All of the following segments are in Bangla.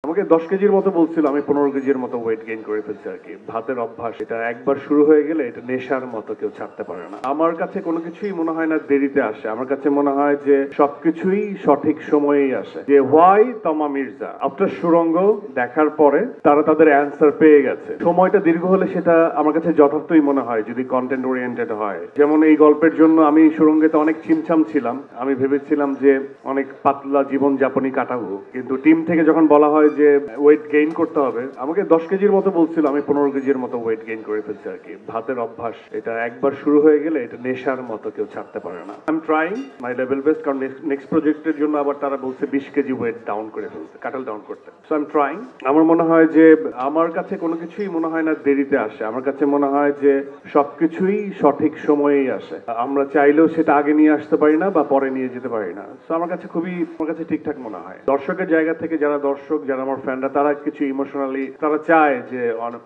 আমাকে 10 কেজির মতো বলছিল, আমি 15 কেজির মতো ওয়েট গেইন করে ফেলছি আর কি। ভাতের অভ্যাস এটা একবার শুরু হয়ে গেলে এটা নেশার মতো কেউ ছাড়তে পারে না। আমার কাছে কোনো কিছুই মনে হয় না দেরিতে আসে, আমার কাছে মনে হয় যে সবকিছুই সঠিক সময়েই আসে। যে হোয়াই তমা মির্জা আফটার সুরঙ্গ দেখার পরে তারা তাদের অ্যান্সার পেয়ে গেছে। সময়টা দীর্ঘ হলে সেটা আমার কাছে যথার্থই মনে হয় যদি কন্টেন্ট ওরিয়েন্টেড হয়। যেমন এই গল্পের জন্য আমি সুরঙ্গেতে অনেক ছিমছাম ছিলাম, আমি ভেবেছিলাম যে অনেক পাতলা জীবন যাপনই কাটাবো, কিন্তু টিম থেকে যখন বলা হয় যে ওয়েট গেইন করতে হবে, আমাকে 10 কেজির মতো বলছিল, আমি 15 কেজির মতো ওয়েট গেইন করে ফেলছি আর কি। ভাতের অভ্যাস এটা একবার শুরু হয়ে গেলে এটা নেশার মতো কেউ ছাড়তে পারে না। I am trying my level best, কারণ নেক্সট প্রজেক্টের জন্য আবার তারা বলছে 20 কেজি ওয়েট ডাউন করে ফেলছে, কাটাল ডাউন করতে। So I am trying. আমার মনে হয় যে আমার কাছে কোনো কিছুই মনে হয় না দেরিতে আসে, আমার কাছে মনে হয় যে সবকিছুই সঠিক সময়েই আসে। আমরা চাইলেও সেটা আগে নিয়ে আসতে পারি না বা পরে নিয়ে যেতে পারি না। সো আমার কাছে ঠিকঠাক মনে হয়। দর্শকের জায়গা থেকে যারা দর্শক, যারা আমার ফ্যানরা, তারা কিছু ইমোশনালি তারা চায় যে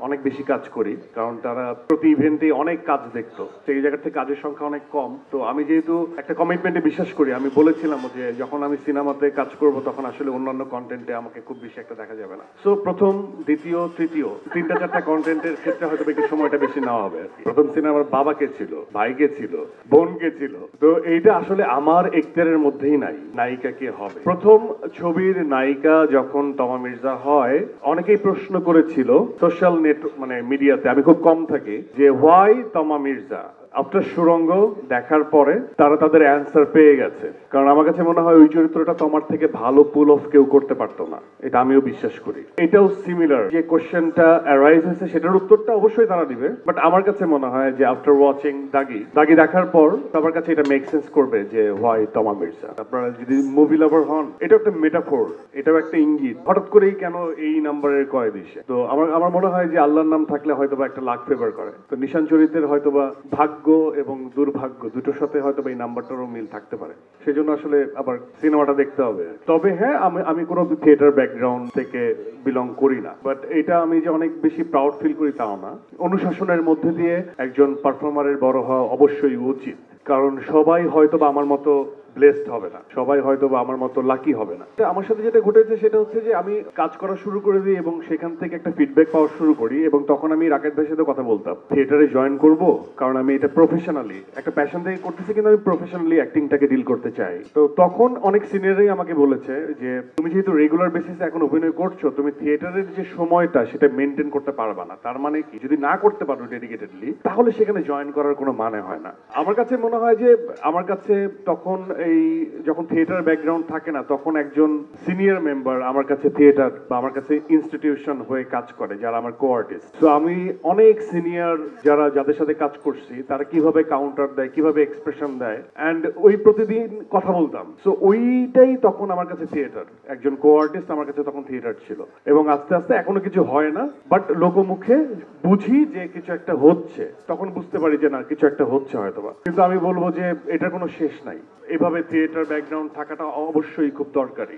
অনেক বেশি কাজ করি, কারণ তারা প্রতি ইভেন্টে অনেক কাজ দেখতো, সেই জায়গা থেকে কাজের সংখ্যা অনেক কম। তো আমি যেহেতু একটা কমিটমেন্টে বিশ্বাস করি, আমি বলেছিলাম যে যখন আমি সিনেমাতে কাজ করব তখন আসলে অন্যান্য কন্টেন্টে আমাকে খুব বেশি একটা দেখা যাবে না। সো প্রথম, দ্বিতীয়, তৃতীয় 3-4টা কন্টেন্টের ক্ষেত্রে হয়তো একটু সময়টা বেশি নেওয়া হবে আর কি। প্রথম সিনেমার বাবাকে ছিল, ভাইকে ছিল, বোনকে ছিল, তো এইটা আসলে আমার এক্টারের মধ্যেই নাই। নায়িকা কে হবে? প্রথম ছবির নায়িকা যখন তমা মির্জা হয়, অনেকেই প্রশ্ন করেছিল সোশ্যাল নেট মানে মিডিয়াতে, আমি খুব কম থাকি, যে হোয়াই তমা মির্জা আফটার সুরঙ্গ দেখার পরে তারা তাদের অ্যান্সার পেয়ে গেছে। কারণ আমার কাছে মনে হয় ওই চরিত্রটা তোমার থেকে ভালো পুল অফ কেউ করতে পারতো না, এটা আমিও বিশ্বাস করি। এটাও সিমিলার, যে কোশ্চেনটা অ্যারাইজ হয়েছে সেটার উত্তরটা অবশ্যই তারা দিবে, বাট আমার কাছে মনে হয় যে আফটার ওয়াচিং দাগি দেখার পর সবার কাছে এটা মেক সেন্স করবে যে হোয়াই তমা মির্জা। আপনারা যদি মুভি লাভার হন, এটা একটা মেটাফোর, এটাও একটা ইঙ্গিত। হঠাৎ করেই কেন এই নাম্বারের কয় দিছে? তো আমার মনে হয় যে আল্লাহর নাম থাকলে হয়তোবা একটা লাক ফেভার করে। তো নিশান চরিত্রের হয়তোবা ভাগ্য এবং দুর্ভাগ্য দুটোর সাথে হয়তোবা এই নাম্বারটারও মিল থাকতে পারে। সেজন্য আসলে আবার সিনেমাটা দেখতে হবে। তবে হ্যাঁ, আমি কোনো থিয়েটার ব্যাকগ্রাউন্ড থেকে বিলং করি না, বাট এটা আমি যে অনেক বেশি প্রাউড ফিল করি তাও না। অনুশাসনের মধ্যে দিয়ে একজন পারফর্মারের বড় হওয়া অবশ্যই উচিত, কারণ সবাই হয়তোবা আমার মতো ব্লেসড হবে না, সবাই হয়তো বা আমার মতো লাকি হবে না। আমার সাথে যেটা ঘটেছে সেটা হচ্ছে যে আমি কাজ করা শুরু করে দিই এবং সেখান থেকে একটা ফিডব্যাক পাওয়া শুরু করি, এবং তখন আমি রাকেশ ভাইয়ের সাথে কথা বলতাম থিয়েটারে জয়েন করব, কারণ আমি এটা প্রফেশনালি একটা প্যাশন থেকে করতেছি, কিন্তু আমি প্রফেশনালি অ্যাক্টিংটাকে ডিল করতে চাই। তো তখন অনেক সিনিয়রই আমাকে বলেছে যে তুমি যেহেতু রেগুলার বেসিসে এখন অভিনয় করছো, তুমি থিয়েটারের যে সময়টা সেটা মেনটেন করতে পারবা না। তার মানে কি, যদি না করতে পারো ডেডিকেটেডলি, তাহলে সেখানে জয়েন করার কোনো মানে হয় না। আমার কাছে মনে হয় যে আমার কাছে তখন এই যখন থিয়েটার ব্যাকগ্রাউন্ড থাকে না, তখন একজন সিনিয়র মেম্বার আমার কাছে থিয়েটার বা আমার কাছে ইনস্টিটিউশন হয়ে কাজ করে, যারা আমার কো আর্টিস্ট। তো আমি অনেক সিনিয়র যাদের সাথে কাজ করছি, তারা কিভাবে কাউন্টার দেয়, কিভাবে এক্সপ্রেশন দেয়, অ্যান্ড ওই প্রতিদিন কথা বলতাম। সো ওইটাই তখন আমার কাছে থিয়েটার, একজন কো আর্টিস্ট আমার কাছে তখন থিয়েটার ছিল। এবং আস্তে আস্তে এখনো কিছু হয় না, বাট লোকমুখে বুঝি যে কিছু একটা হচ্ছে, তখন বুঝতে পারি যে না, কিছু একটা হচ্ছে হয়তোবা। কিন্তু আমি বলবো যে এটার কোনো শেষ নাই, এভাবে থিয়েটার ব্যাকগ্রাউন্ড থাকাটা অবশ্যই খুব দরকারি।